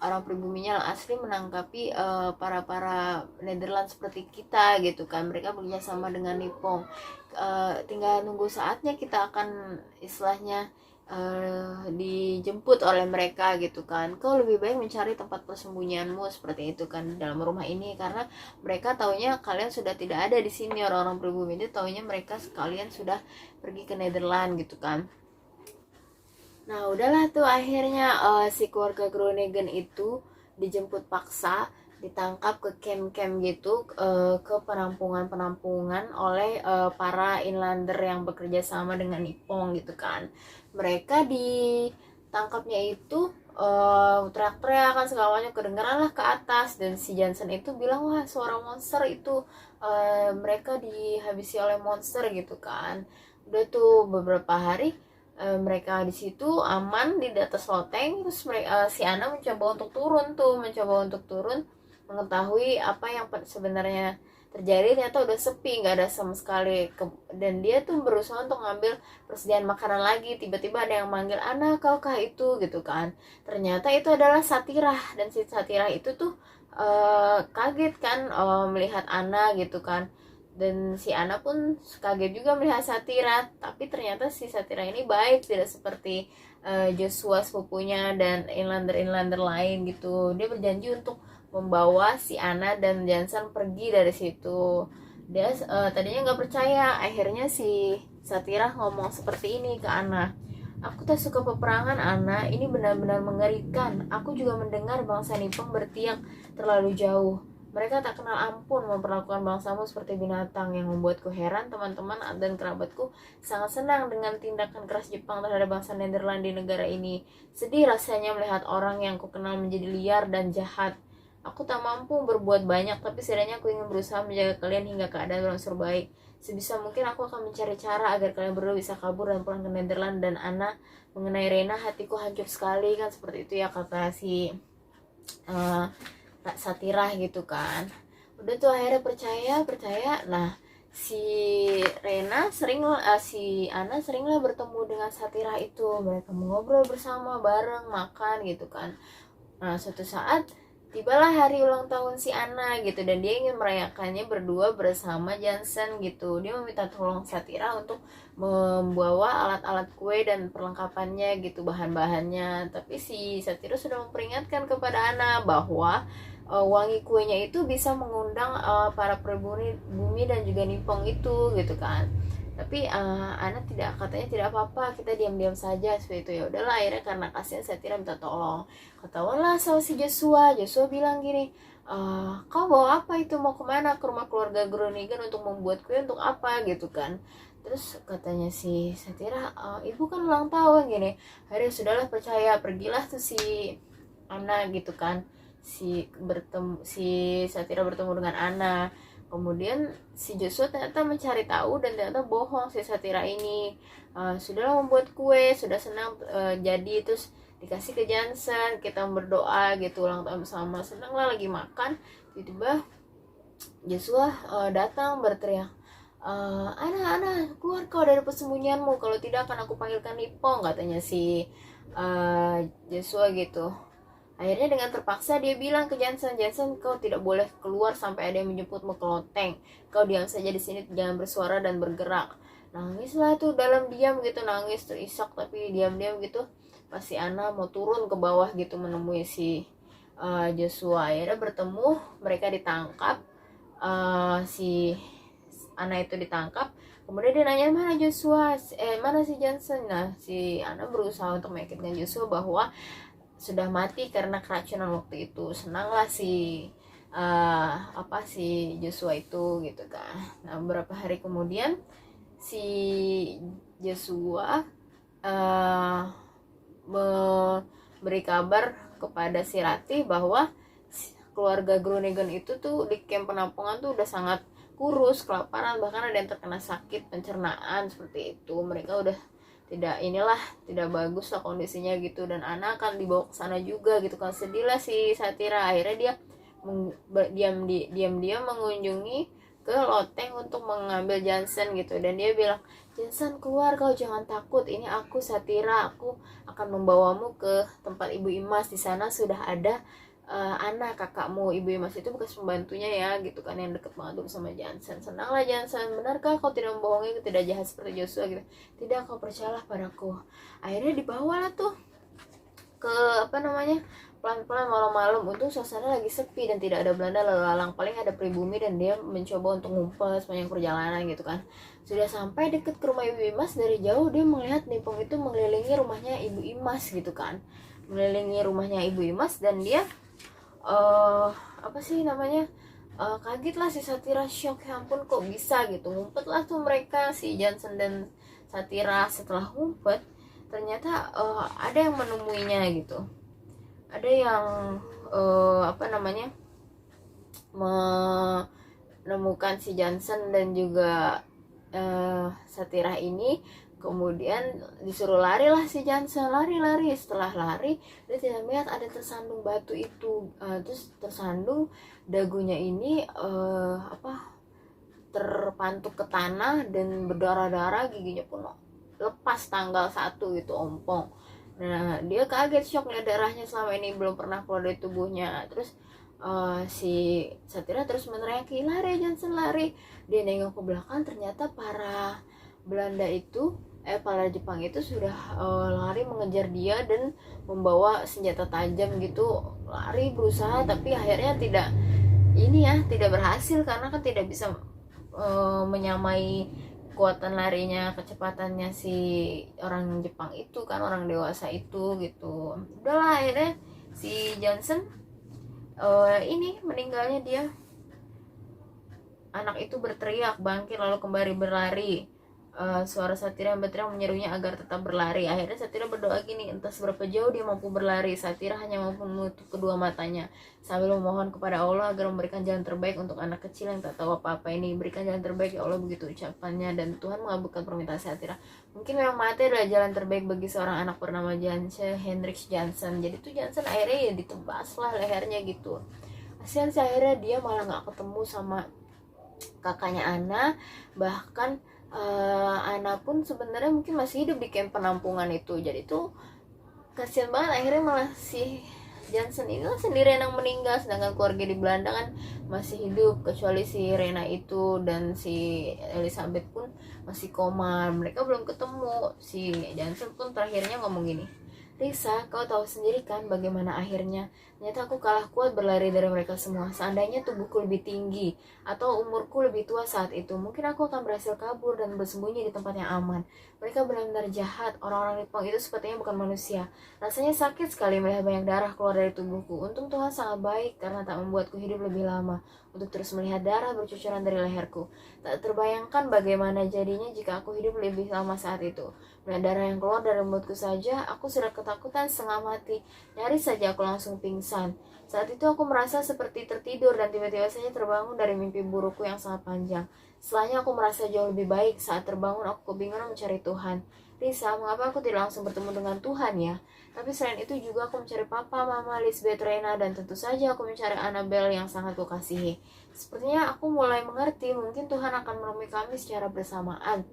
orang pribuminya yang asli, menangkapi para Nederland seperti kita gitu kan. Mereka bekerja sama dengan Nippon. Tinggal nunggu saatnya kita akan istilahnya dijemput oleh mereka gitu kan. Kau lebih baik mencari tempat persembunyianmu seperti itu kan dalam rumah ini, karena mereka taunya kalian sudah tidak ada di sini. Orang-orang pribumi itu taunya mereka sekalian sudah pergi ke Nederland gitu kan. Nah udahlah tuh akhirnya si keluarga Groningen itu dijemput paksa, ditangkap ke camp-camp gitu, ke penampungan-penampungan oleh para inlander yang bekerja sama dengan Nippon gitu kan. Mereka ditangkapnya itu teriak-teriak kan segala macam, kedengeran lah ke atas, dan si Johnson itu bilang, wah suara monster itu, mereka dihabisi oleh monster gitu kan. Udah tuh beberapa hari mereka di situ aman di atas loteng. Terus si Ana mencoba untuk turun mengetahui apa yang sebenarnya terjadi. Ternyata udah sepi, nggak ada sama sekali. Dan dia tuh berusaha untuk ngambil persediaan makanan lagi. Tiba-tiba ada yang manggil, Ana, kau kah itu gitu kan. Ternyata itu adalah Satirah, dan si Satirah itu tuh kaget kan melihat Ana gitu kan. Dan si Ana pun kaget juga melihat Satira, tapi ternyata si Satira ini baik, tidak seperti Joshua sepupunya dan inlander-inlander lain gitu. Dia berjanji untuk membawa si Ana dan Johnson pergi dari situ. Dia tadinya nggak percaya, akhirnya si Satira ngomong seperti ini ke Ana, aku tak suka peperangan Ana, ini benar-benar mengerikan. Aku juga mendengar bangsa Nippon bertiak terlalu jauh. Mereka tak kenal ampun memperlakukan bangsamu seperti binatang, yang membuatku heran. Teman-teman dan kerabatku sangat senang dengan tindakan keras Jepang terhadap bangsa Nederland di negara ini. Sedih rasanya melihat orang yang kukenal menjadi liar dan jahat. Aku tak mampu berbuat banyak, tapi setidaknya aku ingin berusaha menjaga kalian hingga keadaan berangsur baik. sebisa mungkin aku akan mencari cara agar kalian berdua bisa kabur dan pulang ke Netherlands. Dan Ana, mengenai Rena hatiku hancur sekali, kan seperti itu ya kata si Satirah gitu kan. Udah tuh akhirnya percaya. Nah, si si Ana seringlah bertemu dengan Satirah itu, mereka mengobrol bersama bareng, makan gitu kan. Nah, suatu saat tibalah hari ulang tahun si Ana gitu, dan dia ingin merayakannya berdua bersama Jansen gitu. Dia meminta tolong Satira untuk membawa alat-alat kue dan perlengkapannya gitu, bahan-bahannya. Tapi si Satira sudah memperingatkan kepada Ana bahwa wangi kuenya itu bisa mengundang para pribumi bumi dan juga Nippon itu gitu kan. Tapi Ana katanya tidak apa-apa, kita diam-diam saja seperti itu. Ya udahlah, akhirnya karena kasihan Satira minta tolong. Ketahuanlah sama si Joshua bilang gini, kau bawa apa itu, mau kemana, ke rumah keluarga Groningen untuk membuat kue untuk apa gitu kan. Terus katanya si Satira, ibu kan ulang tahun gini. Akhirnya sudahlah, percaya, pergilah tuh si Ana gitu kan. Si Satira bertemu dengan Ana. Kemudian si Joshua ternyata mencari tahu dan ternyata bohong si Satira ini. Sudahlah membuat kue, sudah senang jadi, terus dikasih ke Jansen, kita berdoa gitu ulang tahun bersama, senang lah lagi makan. Tiba-tiba Joshua datang berteriak, Ana, keluar kau dari persembunyianmu, kalau tidak akan aku panggilkan Nippon, katanya si Joshua gitu. Akhirnya dengan terpaksa dia bilang ke Jansen, kau tidak boleh keluar sampai ada yang menjemputmu ke loteng. Kau diam saja di sini, jangan bersuara dan bergerak. Nangislah tuh dalam diam gitu, nangis terisak tapi diam-diam gitu. Pasti Ana mau turun ke bawah gitu menemui si Joshua. Akhirnya bertemu, mereka ditangkap. Si Ana itu ditangkap. Kemudian dia nanya, mana Joshua? Mana si Jansen? Nah, si Ana berusaha untuk meyakinkan Joshua bahwa sudah mati karena keracunan waktu itu. Senanglah si Joshua itu gitu kan. Nah, beberapa hari kemudian si Joshua memberi kabar kepada si Ratih bahwa keluarga Groningen itu tuh di kamp penampungan tuh udah sangat kurus, kelaparan, bahkan ada yang terkena sakit pencernaan seperti itu. Mereka udah tidak bagus lah kondisinya gitu, dan Ana akan dibawa ke sana juga gitu kan. Sedih lah si Satira. Akhirnya dia diam-diam mengunjungi ke loteng untuk mengambil Jansen gitu, dan dia bilang, Jansen keluar, kau jangan takut, ini aku Satira, aku akan membawamu ke tempat Ibu Imas. Di sana sudah ada Ana, kakakmu. Ibu Imas itu bekas pembantunya ya gitu kan, yang deket banget sama Jansen. Senanglah Jansen, benarkah kau tidak membohongi, tidak jahat seperti Joshua gitu? Tidak, kau percayalah padaku. Akhirnya dibawalah tuh ke pelan-pelan malam-malam. Untung suasana lagi sepi dan tidak ada Belanda lalu lalang, paling ada pribumi, dan dia mencoba untuk ngumpet sepanjang perjalanan gitu kan. Sudah sampai deket ke rumah Ibu Imas, dari jauh dia melihat Nippon itu mengelilingi rumahnya Ibu Imas gitu kan, mengelilingi rumahnya Ibu Imas, dan dia kaget lah si Satira, shock, ya ampun kok bisa gitu. Ngumpet lah tuh mereka, si Jansen dan Satira. Setelah ngumpet, ternyata ada yang menemuinya gitu, ada yang menemukan si Jansen dan juga Satira ini. Kemudian disuruh lari lah si Jansen, lari. Setelah lari, dia tidak melihat ada tersandung batu itu. Terus tersandung, dagunya ini terpantuk ke tanah dan berdarah-darah, giginya pun lepas tanggal 1 gitu, ompong. Nah, dia kaget, shock lihat darahnya, selama ini belum pernah keluar dari tubuhnya. Terus si Satira terus meneriaki, lari Jansen, lari. Dia nengok ke belakang, ternyata para Jepang itu sudah lari mengejar dia dan membawa senjata tajam gitu, lari berusaha, tapi akhirnya tidak berhasil karena kan tidak bisa menyamai kekuatan larinya, kecepatannya si orang Jepang itu kan, orang dewasa itu gitu. Udahlah, akhirnya si Jansen meninggalnya dia. Anak itu berteriak, bangkit lalu kembali berlari. suara Satira yang berteriak menyerunya agar tetap berlari. Akhirnya Satira berdoa gini, entah seberapa jauh dia mampu berlari. Satira hanya mampu menutup kedua matanya sambil memohon kepada Allah agar memberikan jalan terbaik untuk anak kecil yang tak tahu apa-apa ini. Berikan jalan terbaik ya Allah, begitu ucapannya, dan Tuhan mengabulkan permintaan Satira. Mungkin memang mati adalah jalan terbaik bagi seorang anak bernama Jansen Hendrik Jansen. Jadi tuh Jansen akhirnya ya ditebas lah lehernya gitu. Kasihan sih, akhirnya dia malah nggak ketemu sama kakaknya Ana. Bahkan Ana pun sebenarnya mungkin masih hidup di camp penampungan itu. Jadi tuh kasihan banget, akhirnya malah si Johnson ini sendiri yang meninggal, sedangkan keluarga di Belanda kan masih hidup, kecuali si Rena itu dan si Elizabeth pun masih koma. Mereka belum ketemu. Si Johnson pun terakhirnya ngomong gini, Risa, kau tahu sendiri kan bagaimana akhirnya. Ternyata aku kalah kuat berlari dari mereka semua. Seandainya tubuhku lebih tinggi atau umurku lebih tua saat itu, mungkin aku akan berhasil kabur dan bersembunyi di tempat yang aman. Mereka benar-benar jahat. Orang-orang Nippon itu sepertinya bukan manusia. Rasanya sakit sekali melihat banyak darah keluar dari tubuhku. Untung Tuhan sangat baik karena tak membuatku hidup lebih lama untuk terus melihat darah bercucuran dari leherku. Tak terbayangkan bagaimana jadinya jika aku hidup lebih lama saat itu. Melihat darah yang keluar dari mulutku saja, aku sudah ketakutan setengah mati. Nyaris saja aku langsung pingsan. Saat itu aku merasa seperti tertidur dan tiba-tiba saja terbangun dari mimpi burukku yang sangat panjang. Setelahnya aku merasa jauh lebih baik. Saat terbangun aku kebingungan mencari Tuhan. Risa, mengapa aku tidak langsung bertemu dengan Tuhan ya? Tapi selain itu juga aku mencari Papa, Mama, Lisbeth, Rena, dan tentu saja aku mencari Annabelle yang sangat kukasihi. Sepertinya aku mulai mengerti, mungkin Tuhan akan menemui kami secara bersamaan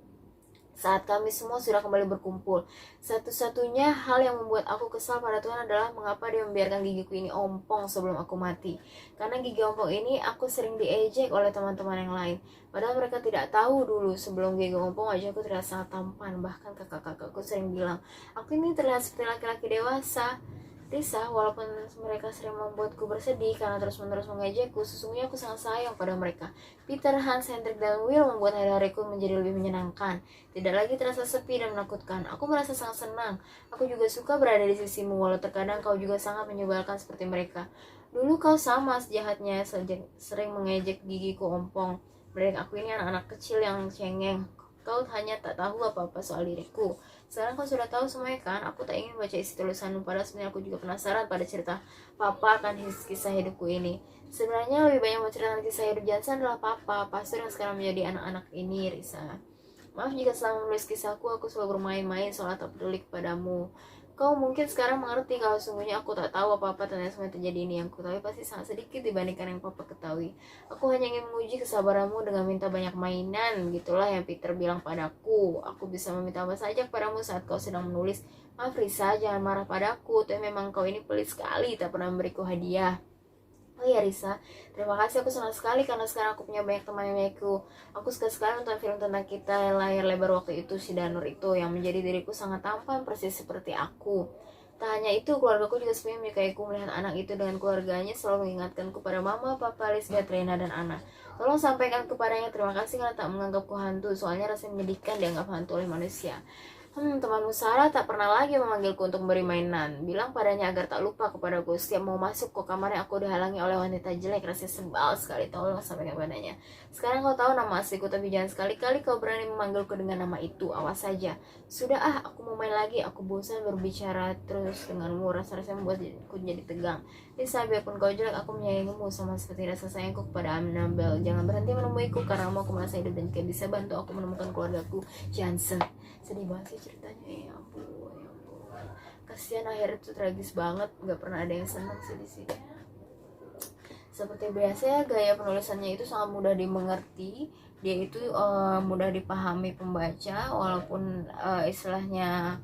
saat kami semua sudah kembali berkumpul. Satu-satunya hal yang membuat aku kesal pada Tuhan adalah mengapa dia membiarkan gigiku ini ompong sebelum aku mati. Karena gigi ompong ini aku sering diejek oleh teman-teman yang lain. Padahal mereka tidak tahu dulu sebelum gigi ompong wajahku terlihat sangat tampan. Bahkan kakak-kakakku sering bilang, aku ini terlihat seperti laki-laki dewasa. Risa, walaupun mereka sering membuatku bersedih karena terus-menerus mengejekku, sesungguhnya aku sangat sayang pada mereka. Peter, Hans, Hendrik, dan Will membuat hari-hariku menjadi lebih menyenangkan. Tidak lagi terasa sepi dan menakutkan. Aku merasa sangat senang. Aku juga suka berada di sisimu, walau terkadang kau juga sangat menyebalkan seperti mereka. Dulu kau sama sejahatnya, sering mengejek gigiku ompong. Mereka aku ini anak-anak kecil yang cengeng. Kau hanya tak tahu apa-apa soal diriku. Sekarang kau sudah tahu semuanya kan? Aku tak ingin baca isi tulisanmu, padahal sebenarnya aku juga penasaran pada cerita Papa akan kisah hidupku ini. Sebenarnya lebih banyak menceritakan kisah hidup Jansen adalah Papa, pastor yang sekarang menjadi anak-anak ini, Risa. Maaf jika selama menulis kisahku aku selalu bermain-main soal tak peduli kepadamu. Kau mungkin sekarang mengerti kalau sungguhnya aku tak tahu apa-apa tentang semua yang terjadi ini. Yang kutahui pasti sangat sedikit dibandingkan yang Papa ketahui. Aku hanya ingin menguji kesabaranmu dengan minta banyak mainan. Gitulah yang Peter bilang padaku. Aku bisa meminta apa saja kepadamu saat kau sedang menulis. Maaf Risa, jangan marah padaku. Tapi memang kau ini pelit sekali, tak pernah memberiku hadiah. Oh iya Risa, terima kasih, aku senang sekali karena sekarang aku punya banyak teman yang menyayangiku. Aku suka sekali nonton film tentang kita layar lebar waktu itu, si Danur itu yang menjadi diriku sangat tampan persis seperti aku. Tak hanya itu, keluargaku juga sebenarnya menyukaiku. Melihat anak itu dengan keluarganya selalu mengingatkanku pada Mama, Papa, Lisbeth, Rena, dan Anna. Tolong sampaikan kepadanya terima kasih karena tak menganggapku hantu, soalnya rasanya menyedihkan dianggap hantu oleh manusia. Temanmu Sarah tak pernah lagi memanggilku untuk memberi mainan. Bilang padanya agar tak lupa kepadaku. Setiap mau masuk ke kamarnya aku dihalangi oleh wanita jelek. Rasanya sebal sekali. Tolong sampaikan padanya. Sekarang kau tahu nama asliku, tapi jangan sekali-kali kau berani memanggilku dengan nama itu. Awas saja. Sudah aku mau main lagi. Aku bosan berbicara terus denganmu. Rasa-rasanya membuatku jadi tegang. Lisa, biarpun kau jelek, aku menyayangimu sama seperti rasa sayangku kepada Annabelle. Jangan berhenti menemuiku karena mau aku merasa hidup dan jika bisa bantu aku menemukan keluargaku, Jansen. Sedih banget sih ceritanya, ya ampun, ya ampun. Kasihan, akhirnya tuh tragis banget, nggak pernah ada yang senang sih di sini. Seperti biasa ya, gaya penulisannya itu sangat mudah dimengerti. Dia itu mudah dipahami pembaca, walaupun istilahnya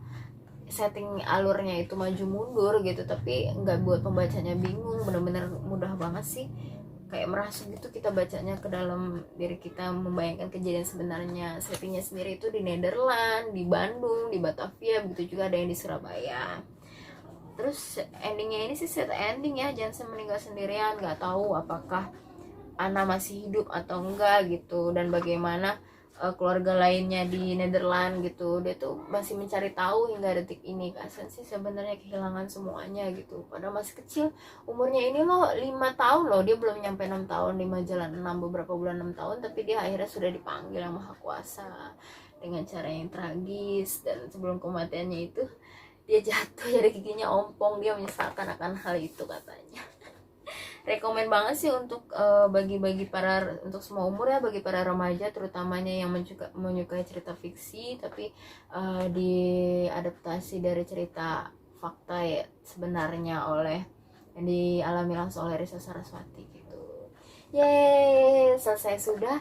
setting alurnya itu maju mundur gitu, tapi nggak buat pembacanya bingung. Bener-bener mudah banget sih, kayak merasuk gitu kita bacanya ke dalam diri kita, membayangkan kejadian sebenarnya. Settingnya sendiri itu di Nederland, di Bandung, di Batavia, begitu juga ada yang di Surabaya. Terus endingnya ini sih set ending ya, Jansen meninggal sendirian, nggak tahu apakah Anna masih hidup atau enggak gitu, dan bagaimana keluarga lainnya di Nederland gitu. Dia tuh masih mencari tahu hingga detik ini. Kasian sih sebenarnya kehilangan semuanya gitu, padahal masih kecil umurnya. Ini loh 5 tahun loh, dia belum nyampe 6 tahun, 5 jalan 6, beberapa bulan 6 tahun, tapi dia akhirnya sudah dipanggil yang maha kuasa. dengan cara yang tragis, dan sebelum kematiannya itu dia jatuh dari giginya ompong. Dia menyesalkan akan hal itu katanya. Rekomen banget sih untuk bagi-bagi para, untuk semua umur ya, bagi para remaja terutamanya yang menyukai cerita fiksi tapi diadaptasi dari cerita fakta ya sebenarnya, oleh yang dialami langsung oleh Risa Saraswati gitu. Yeay, selesai sudah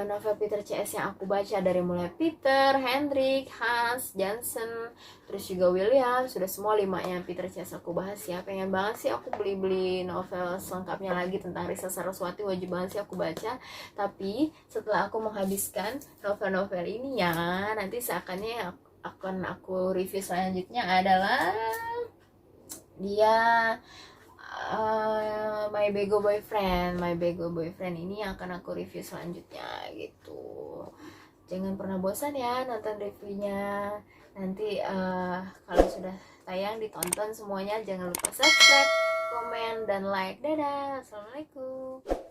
novel Peter CS yang aku baca, dari mulai Peter, Hendrik, Hans, Jansen, terus juga William. Sudah semua 5 yang Peter CS aku bahas ya. Pengen banget sih aku beli novel selengkapnya lagi tentang Risa Saraswati, wajib banget sih aku baca. Tapi setelah aku menghabiskan novel-novel ini ya, nanti seakannya akan aku review selanjutnya adalah dia My Bego Boyfriend ini yang akan aku review selanjutnya gitu. Jangan pernah bosan ya nonton reviewnya. Nanti kalau sudah tayang ditonton semuanya. Jangan lupa subscribe, komen, dan like. Dadah, assalamualaikum.